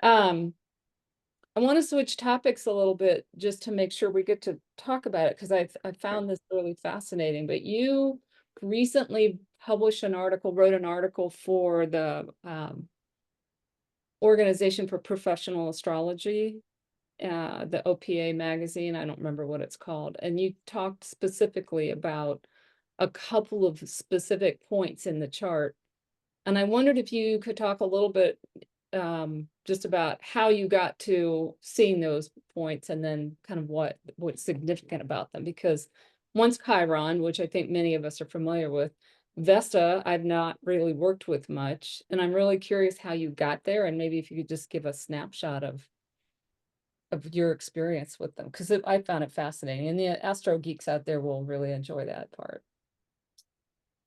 S1: Um, I want to switch topics a little bit just to make sure we get to talk about it because I
S2: Sure.
S1: found this really fascinating. But you recently wrote an article for the Organization for Professional Astrology, the OPA magazine. I don't remember what it's called. And you talked specifically about a couple of specific points in the chart. And I wondered if you could talk a little bit just about how you got to seeing those points and then kind of what's significant about them. Because once Chiron, which I think many of us are familiar with, Vesta, I've not really worked with much, and I'm really curious how you got there, and maybe if you could just give a snapshot of your experience with them, because I found it fascinating, and the astro geeks out there will really enjoy that part.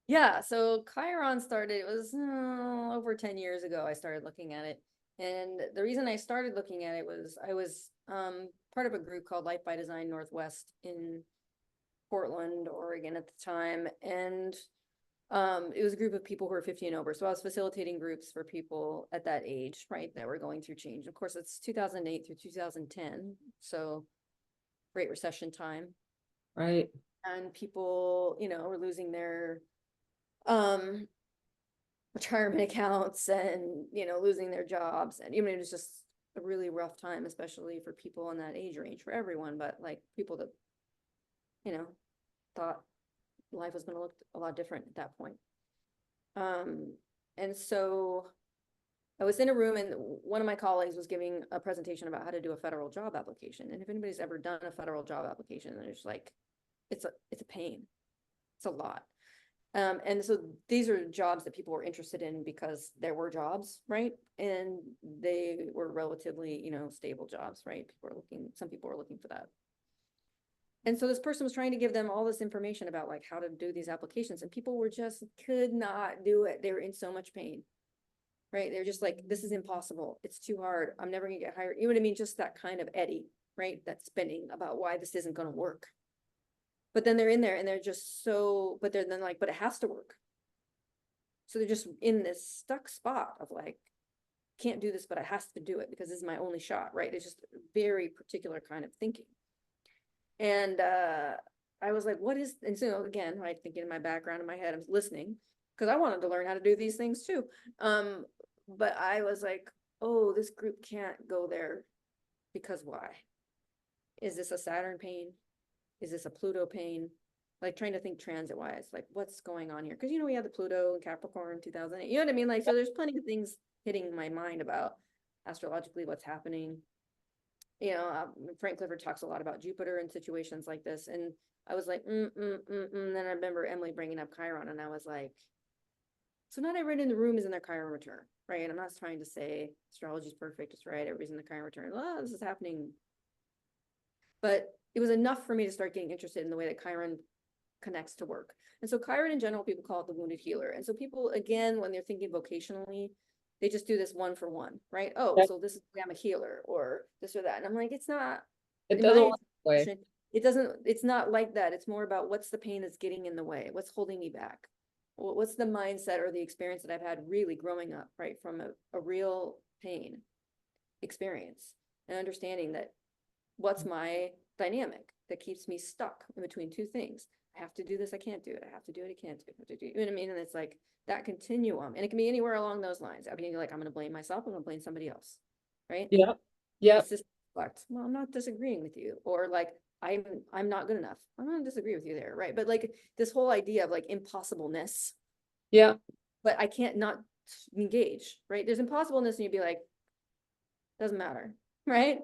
S2: Yeah, so Chiron started, it was over 10 years ago, I started looking at it. And the reason I started looking at it was I was part of a group called Life by Design Northwest in Portland, Oregon at the time. And it was a group of people who were 50 and over. So I was facilitating groups for people at that age, right, that were going through change. Of course, it's 2008 through 2010. So Great Recession time.
S1: Right.
S2: And people, were losing their um retirement accounts and losing their jobs, and it was just a really rough time, especially for people in that age range, for everyone, but like people that you know thought life was going to look a lot different at that point. And so I was in a room, and one of my colleagues was giving a presentation about how to do a federal job application. And if anybody's ever done a federal job application, it's like it's a pain. It's a lot. And so these are jobs that people were interested in because there were jobs, right? And they were relatively, stable jobs, right? Some people were looking for that. And so this person was trying to give them all this information about like how to do these applications, and people could not do it. They were in so much pain, right? They're just like, this is impossible. It's too hard. I'm never gonna get hired. You know what I mean? Just that kind of eddy, right? That spinning about why this isn't gonna work. But then they're in there and they're just so, but they're then like, but it has to work. So they're just in this stuck spot of like, can't do this, but I has to do it because this is my only shot, right? It's just a very particular kind of thinking. And I was like, what is, and so again, right, thinking in my background in my head, I'm listening because I wanted to learn how to do these things too. But I was like, oh, this group can't go there because why? Is this a Saturn pain? Is this a Pluto pain? Like trying to think transit wise, like what's going on here? Because we had the Pluto and Capricorn 2008. You know what I mean? Like, so there's plenty of things hitting my mind about astrologically what's happening. Frank Clifford talks a lot about Jupiter in situations like this, and I was like, Then I remember Emily bringing up Chiron, and I was like, so not everyone in the room is in their Chiron return, right? And I'm not trying to say astrology is perfect, it's right, everybody's in the Chiron return. Well, this is happening, but it was enough for me to start getting interested in the way that Chiron connects to work. And so Chiron in general, people call it the wounded healer. And so people, again, when they're thinking vocationally, they just do this one for one, right? Oh, so this is I'm a healer or this or that. And I'm like, it's not,
S1: It
S2: in
S1: doesn't
S2: my
S1: work that way.
S2: experience, it's not like that. It's more about what's the pain that's getting in the way? What's holding me back? What's the mindset or the experience that I've had really growing up, right? From a real pain experience, and understanding that what's my dynamic that keeps me stuck in between two things. I have to do this, I can't do it. I have to do it, I can't do it. I have to do it. You know what I mean? And it's like that continuum. And it can be anywhere along those lines. I mean, like, I'm going to blame myself, I'm going to blame somebody else. Right?
S1: Yep. Yep.
S2: It's just reflect. Well, I'm not disagreeing with you. Or like, I'm not good enough. I'm going to disagree with you there. Right. But like this whole idea of like impossibleness.
S1: Yeah.
S2: But I can't not engage. Right. There's impossibleness, and you'd be like, doesn't matter. Right.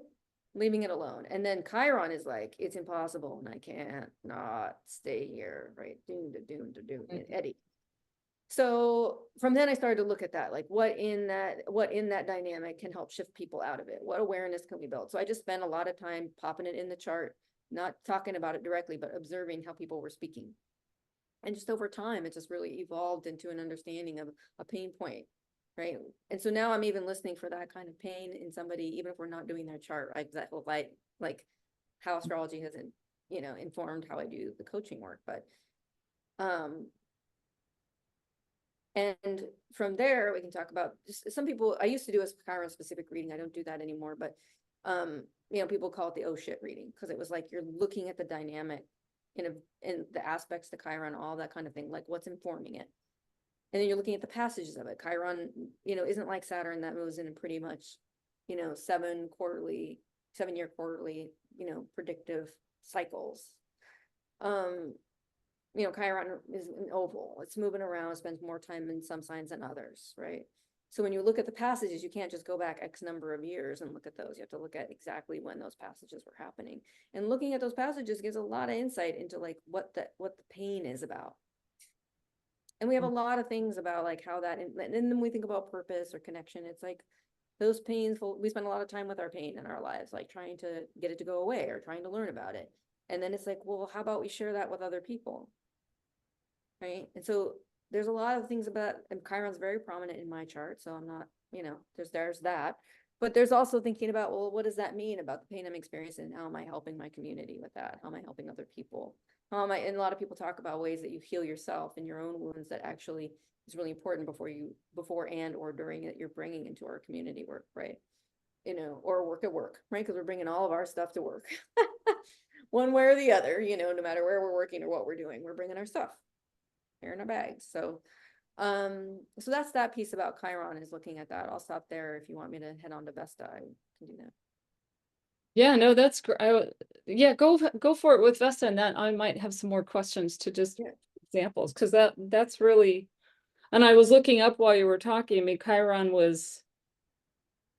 S2: Leaving it alone. And then Chiron is like, it's impossible and I can't not stay here, right? Doom to doom to doom, Eddie. So from then I started to look at that, like what in that dynamic can help shift people out of it? What awareness can we build? So I just spent a lot of time popping it in the chart, not talking about it directly, but observing how people were speaking. And just over time, it just really evolved into an understanding of a pain point, right? And so now I'm even listening for that kind of pain in somebody, even if we're not doing their chart, right? That whole like how astrology has, informed how I do the coaching work. But um, and from there, we can talk about just some people. I used to do a Chiron specific reading. I don't do that anymore, but people call it the oh shit reading, because it was like you're looking at the dynamic in the aspects to Chiron, all that kind of thing, like what's informing it. And then you're looking at the passages of it. Chiron, isn't like Saturn that moves in pretty much, 7-year quarterly, predictive cycles. Chiron is an oval. It's moving around, spends more time in some signs than others, right? So when you look at the passages, you can't just go back X number of years and look at those. You have to look at exactly when those passages were happening. And looking at those passages gives a lot of insight into like what the pain is about. And we have a lot of things about like how that, and then we think about purpose or connection. It's like those painful, we spend a lot of time with our pain in our lives, like trying to get it to go away or trying to learn about it. And then it's like, well, how about we share that with other people? Right. And so there's a lot of things about, and Chiron's very prominent in my chart. So I'm not, there's that. But there's also thinking about, well, what does that mean about the pain I'm experiencing? How am I helping my community with that? How am I helping other people? And a lot of people talk about ways that you heal yourself and your own wounds that actually is really important before and or during it, you're bringing into our community work, right? Or work at work, right? Because we're bringing all of our stuff to work one way or the other, no matter where we're working or what we're doing, we're bringing our stuff here in our bags. So that's that piece about Chiron, is looking at that. I'll stop there. If you want me to head on to Vesta, I can do that.
S1: Yeah, no, that's great. Yeah, go for it with Vesta, and that I might have some more questions to just examples, because that's really, and I was looking up while you were talking. I mean, Chiron was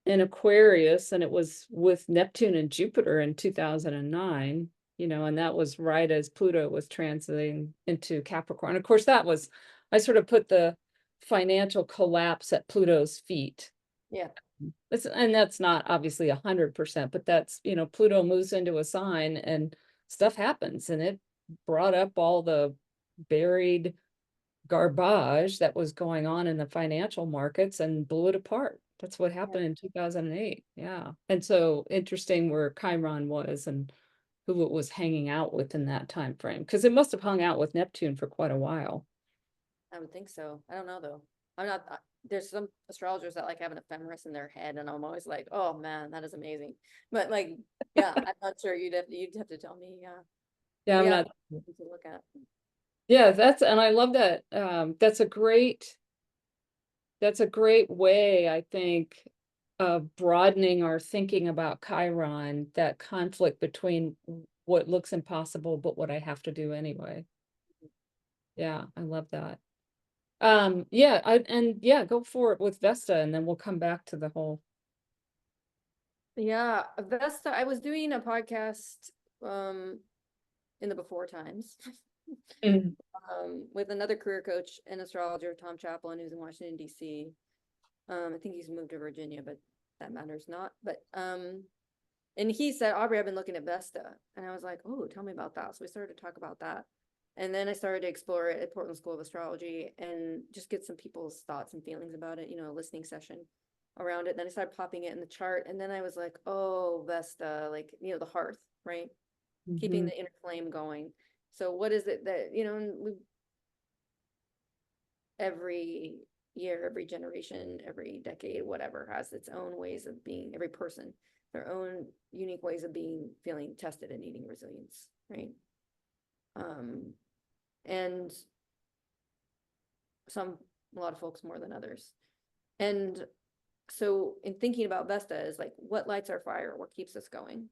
S1: in Aquarius, and it was with Neptune and Jupiter in 2009, and that was right as Pluto was transiting into Capricorn. Of course, I sort of put the financial collapse at Pluto's feet.
S2: Yeah.
S1: And that's not obviously 100%, but that's, Pluto moves into a sign and stuff happens, and it brought up all the buried garbage that was going on in the financial markets and blew it apart. That's what happened in 2008. Yeah. And so interesting where Chiron was and who it was hanging out with in that time frame, because it must have hung out with Neptune for quite a while.
S2: I would think so. I don't know though. I'm not, there's some astrologers that like have an ephemeris in their head, and I'm always like, oh man, that is amazing. But like, yeah, I'm not sure. You'd have to tell me. Yeah.
S1: Yeah, I'm
S2: Yeah.
S1: not.
S2: To look at.
S1: Yeah, and I love that. That's a great way, I think, of broadening our thinking about Chiron, that conflict between what looks impossible, but what I have to do anyway. Yeah, I love that. Yeah, go for it with Vesta, and then we'll come back to the whole.
S2: Yeah, Vesta, I was doing a podcast in the before times with another career coach and astrologer, Tom Chaplin, who's in Washington, D.C. I think he's moved to Virginia, but that matters not. But and he said, Aubrie, I've been looking at Vesta. And I was like, oh, tell me about that. So we started to talk about that. And then I started to explore it at Portland School of Astrology and just get some people's thoughts and feelings about it, a listening session around it. And then I started popping it in the chart. And then I was like, oh, Vesta, like, the hearth, right? Keeping the inner flame going. So what is it that, every year, every generation, every decade, whatever, has its own ways of being, every person, their own unique ways of being, feeling tested and needing resilience, right? And a lot of folks more than others. And so in thinking about Vesta is like, what lights our fire? What keeps us going?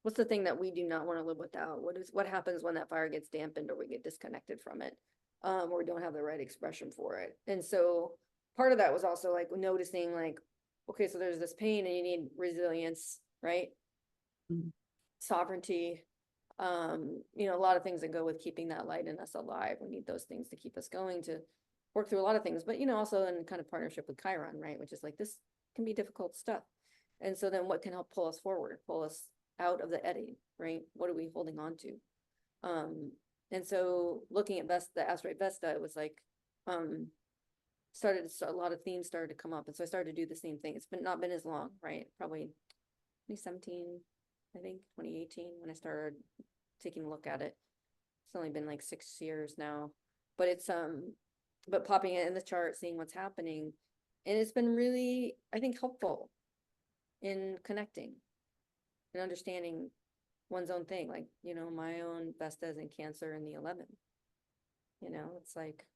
S2: What's the thing that we do not want to live without? What happens when that fire gets dampened or we get disconnected from it? Or we don't have the right expression for it. And so part of that was also like noticing like, okay, so there's this pain and you need resilience, right? Sovereignty, a lot of things that go with keeping that light in us alive. We need those things to keep us going, to work through a lot of things, but also in kind of partnership with Chiron, right? Which is like, this can be difficult stuff. And so then what can help pull us forward, pull us out of the eddy, right? What are we holding on to? And so looking at Vesta, the asteroid Vesta, it was like, um, a lot of themes started to come up. And so I started to do the same thing. It's not been as long, right? Probably 2017, I think 2018 when I started taking a look at it. It's only been like 6 years now, but but popping it in the chart, seeing what's happening. And it's been really, I think, helpful in connecting and understanding one's own thing. Like, my own Vesta is in Cancer in the 11th. It's like,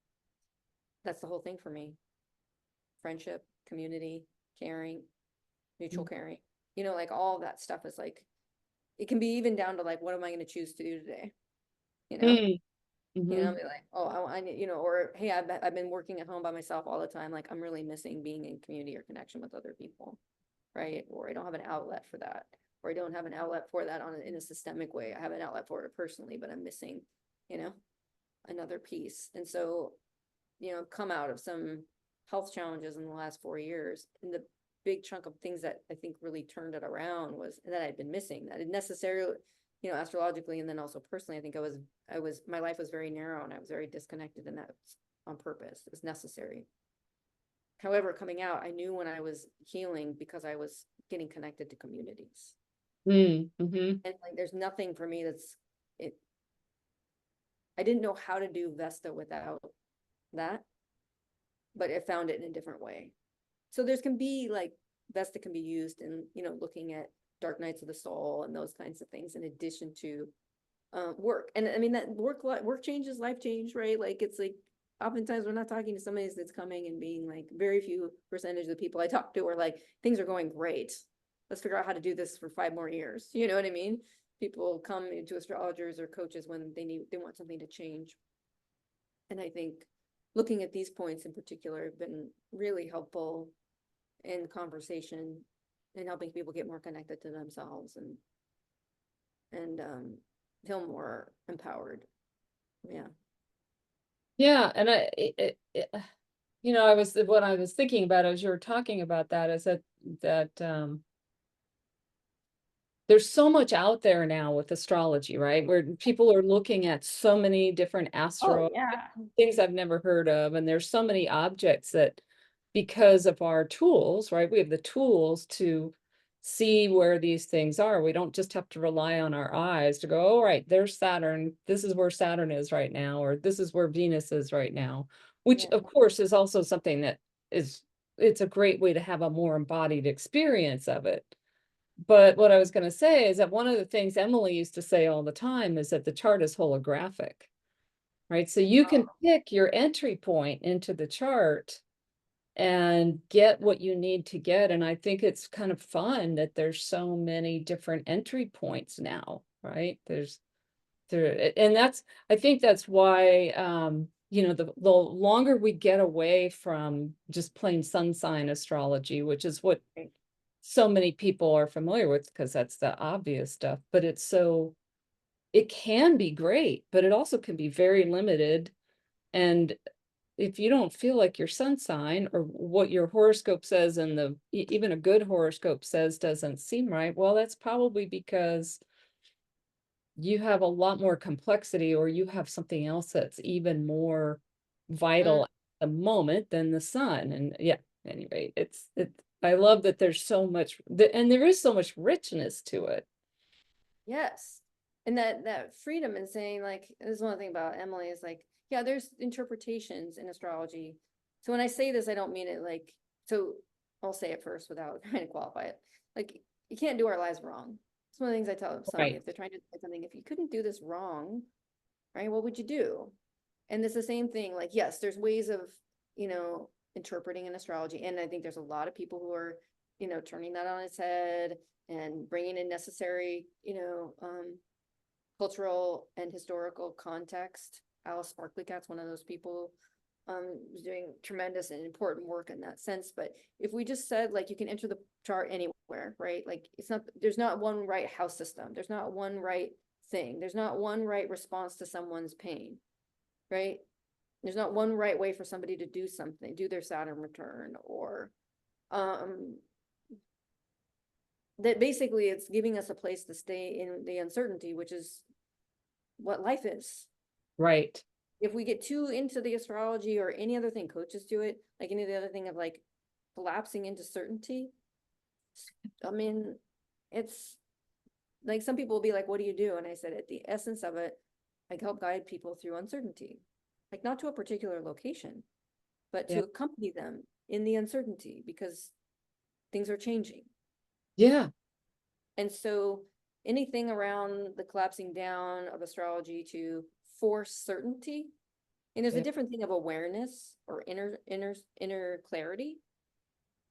S2: that's the whole thing for me. Friendship, community, caring, mutual caring, like all of that stuff is like, it can be even down to like, what am I going to choose to do today? You know,
S1: Mm-hmm.
S2: be like, oh, I need, or, hey, I've been working at home by myself all the time. Like, I'm really missing being in community or connection with other people. Right. Or I don't have an outlet for that, or I don't have an outlet for that in a systemic way. I have an outlet for it personally, but I'm missing, you know, another piece. And so, come out of some health challenges in the last 4 years. And the big chunk of things that I think really turned it around was that I'd been missing, that it necessarily, astrologically, and then also personally, I think my life was very narrow and I was very disconnected, and that was on purpose. It was necessary. However, coming out, I knew when I was healing because I was getting connected to communities.
S1: Mm-hmm.
S2: And like, there's nothing for me it. I didn't know how to do Vesta without that, but I found it in a different way. So there's can be like, Vesta can be used in, looking at dark nights of the soul and those kinds of things in addition to work. And I mean, that work changes, life change, right? Like, it's like, oftentimes we're not talking to somebody that's coming and being like, very few percentage of the people I talk to are like, things are going great. Let's figure out how to do this for 5 more years. You know what I mean? People come into astrologers or coaches when they want something to change. And I think looking at these points in particular have been really helpful in conversation and helping people get more connected to themselves and feel more empowered. Yeah.
S1: Yeah, and what I was thinking about as you were talking about that is that there's so much out there now with astrology, right? Where people are looking at so many different
S2: Oh
S1: astro
S2: yeah.
S1: things I've never heard of, and there's so many objects that, because of our tools, right? We have the tools to see where these things are. We don't just have to rely on our eyes to go, "Oh, right, there's Saturn. This is where Saturn is right now," or "This is where Venus is right now," which
S2: Yeah.
S1: of course is also something that is it's a great way to have a more embodied experience of it. But what I was going to say is that one of the things Emily used to say all the time is that the chart is holographic, right? So you can pick your entry point into the chart and get what you need to get. And I think it's kind of fun that there's so many different entry points now, right? And I think that's why, the longer we get away from just plain sun sign astrology, which is what
S2: Right.
S1: so many people are familiar with because that's the obvious stuff, but it can be great, but it also can be very limited. And if you don't feel like your sun sign or what your horoscope says and even a good horoscope says doesn't seem right, well, that's probably because you have a lot more complexity or you have something else that's even more
S2: Mm,
S1: vital at the moment than the sun. And yeah, anyway, I love that there's so much and there is so much richness to it.
S2: yes. And that freedom in saying, like, this is one thing about Emily is like, yeah, there's interpretations in astrology. So when I say this, I don't mean it like, so I'll say it first without trying to qualify it. Like, you can't do our lives wrong. It's one of the things I tell somebody
S1: Right.
S2: if they're trying to do something, if you couldn't do this wrong, right, what would you do? And it's the same thing. Like, yes, there's ways of, interpreting an astrology. And I think there's a lot of people who are, turning that on its head and bringing in necessary, cultural and historical context. Alice Sparkly-Cat's one of those people, who's doing tremendous and important work in that sense. But if we just said, like, you can enter the chart anywhere, right? Like, there's not one right house system. There's not one right thing. There's not one right response to someone's pain, right? There's not one right way for somebody to do something, do their Saturn return, or that basically it's giving us a place to stay in the uncertainty, which is what life is.
S1: Right.
S2: If we get too into the astrology or any other thing, coaches do it, like any of the other thing of like collapsing into certainty. I mean, it's like some people will be like, what do you do? And I said, at the essence of it, I help guide people through uncertainty, like not to a particular location, but
S1: Yeah.
S2: to accompany them in the uncertainty because things are changing.
S1: Yeah.
S2: And so anything around the collapsing down of astrology to force certainty, and there's a
S1: Yeah.
S2: different thing of awareness or inner clarity.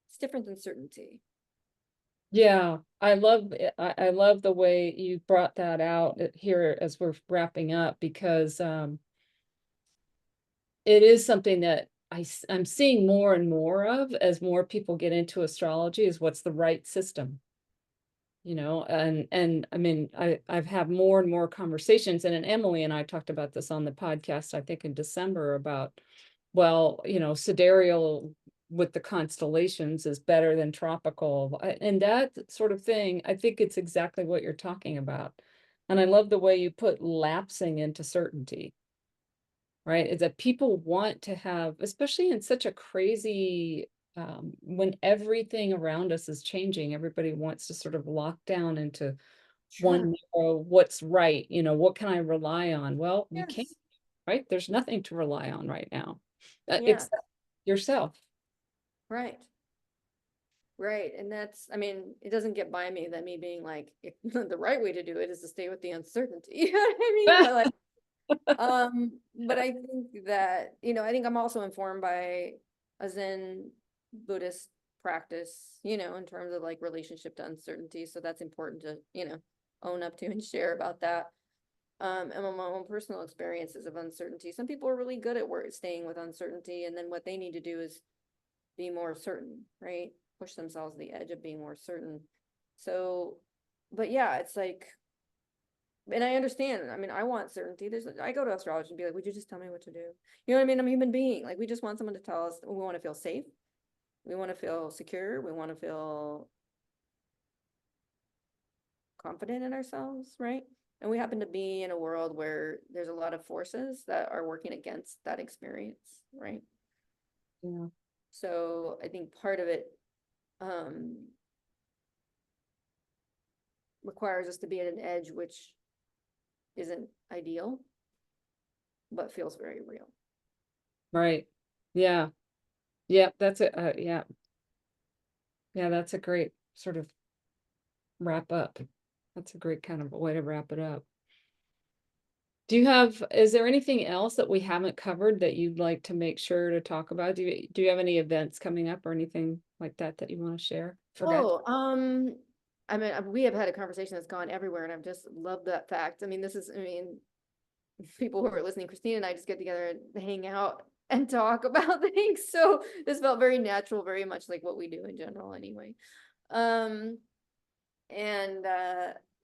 S2: It's different than certainty.
S1: Yeah, I love the way you brought that out here as we're wrapping up because it is something that I'm seeing more and more of as more people get into astrology is what's the right system, and I mean I've had more and more conversations and Emily and I talked about this on the podcast I think in December about well, sidereal with the constellations is better than tropical and that sort of thing. I think it's exactly what you're talking about. And I love the way you put lapsing into certainty, right? Is that people want to have, especially in such a crazy when everything around us is changing, everybody wants to sort of lock down into
S2: Sure.
S1: one narrow, what's right, what can I rely on? Well, you can't,
S2: Yes.
S1: right? There's nothing to rely on right now,
S2: Yeah.
S1: except yourself.
S2: Right. Right. And that's, I mean, it doesn't get by me that me being like, the right way to do it is to stay with the uncertainty. You know what I mean? But I think that, I think I'm also informed by a Zen Buddhist practice, in terms of like relationship to uncertainty. So that's important to, own up to and share about that. And my own personal experiences of uncertainty. Some people are really good at staying with uncertainty, and then what they need to do is be more certain, right? Push themselves to the edge of being more certain. So, but yeah, it's like, and I understand. I mean, I want certainty. I go to astrology and be like, would you just tell me what to do? You know what I mean? I'm a human being. Like, we just want someone to tell us. We want to feel safe. We want to feel secure. We want to feel confident in ourselves, right? And we happen to be in a world where there's a lot of forces that are working against that experience, right?
S1: Yeah.
S2: So I think part of it um, requires us to be at an edge, which isn't ideal, but feels very real.
S1: Right. Yeah. Yeah. That's it. Yeah. Yeah. That's a great sort of wrap up. That's a great kind of way to wrap it up. Is there anything else that we haven't covered that you'd like to make sure to talk about? Do you have any events coming up or anything like that that you want to share? Forgot.
S2: Oh, I mean, we have had a conversation that's gone everywhere, and I've just loved that fact. I mean, I mean, people who are listening, Christine and I just get together and hang out and talk about things. So this felt very natural, very much like what we do in general anyway. Um, and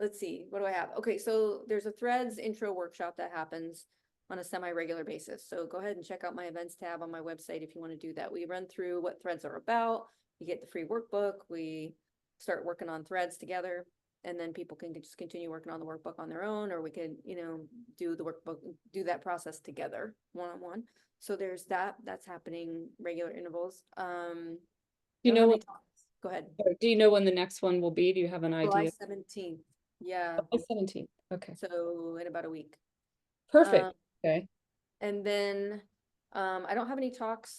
S2: let's see, what do I have? Okay, so there's a Threads intro workshop that happens on a semi-regular basis. So go ahead and check out my events tab on my website if you want to do that. We run through what Threads are about. You get the free workbook. We start working on Threads together, and then people can just continue working on the workbook on their own, or we could, do the workbook, do that process together, one-on-one. So there's that. That's happening regular intervals. I
S1: You
S2: don't have
S1: know
S2: any
S1: what?
S2: talks. Go ahead.
S1: Do you know when the next one will be? Do you have an
S2: July
S1: idea?
S2: 17th. Yeah.
S1: July 17th. Okay.
S2: So in about a week.
S1: Perfect.
S2: Um,
S1: Okay.
S2: and then I don't have any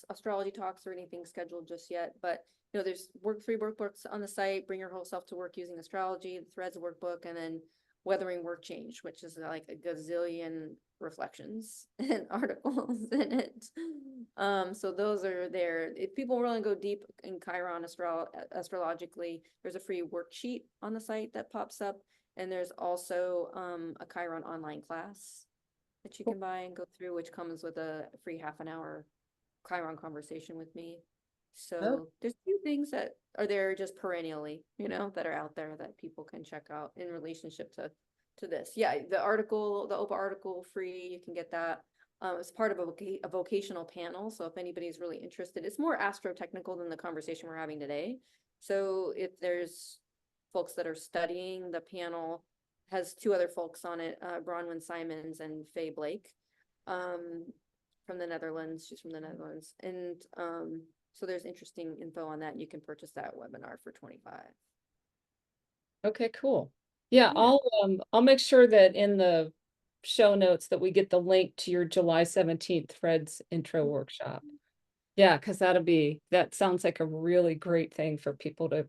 S2: astrology talks or anything scheduled just yet, but there's free workbooks on the site. Bring your whole self to work using astrology, the Threads workbook, and then Weathering Work Change, which is like a gazillion reflections and articles in it. So those are there. If people really go deep in Chiron astrologically, there's a free worksheet on the site that pops up, and there's also a Chiron online class that you can buy and go through, which comes with a free half an hour Chiron conversation with me.
S1: Oh,
S2: So there's a few things that are there just perennially, that are out there that people can check out in relationship to this. Yeah, the OPA article free, you can get that. It's part of a vocational panel. So if anybody's really interested, it's more astro-technical than the conversation we're having today. So if there's folks that are studying, the panel has two other folks on it, Bronwyn Simons and Faye Blake. um, from the Netherlands. She's from the Netherlands. And so there's interesting info on that. You can purchase that webinar for 25.
S1: Okay, cool. Yeah,
S2: Yeah.
S1: I'll make sure that in the show notes that we get the link to your July 17th Fred's intro workshop. Yeah, because that sounds like a really great thing for people to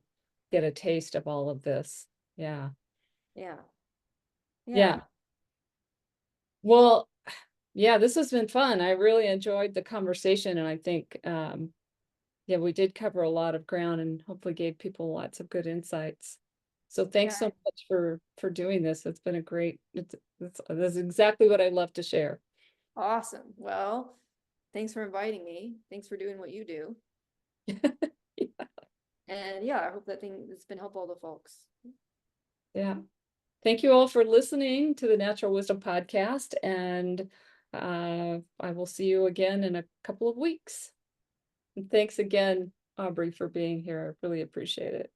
S1: get a taste of all of this. Yeah.
S2: Yeah.
S1: Yeah.
S2: Yeah.
S1: Well, yeah, this has been fun. I really enjoyed the conversation, and I think yeah, we did cover a lot of ground and hopefully gave people lots of good insights. So thanks so
S2: Yeah.
S1: much for doing this. It's been a great, that's exactly what I love to share.
S2: Awesome. Well, thanks for inviting me. Thanks for doing what you do. And yeah, I hope that thing has been helpful to folks.
S1: Yeah. Thank you all for listening to the Natural Wisdom Podcast, and I will see you again in a couple of weeks. And thanks again, Aubrey, for being here. I really appreciate it.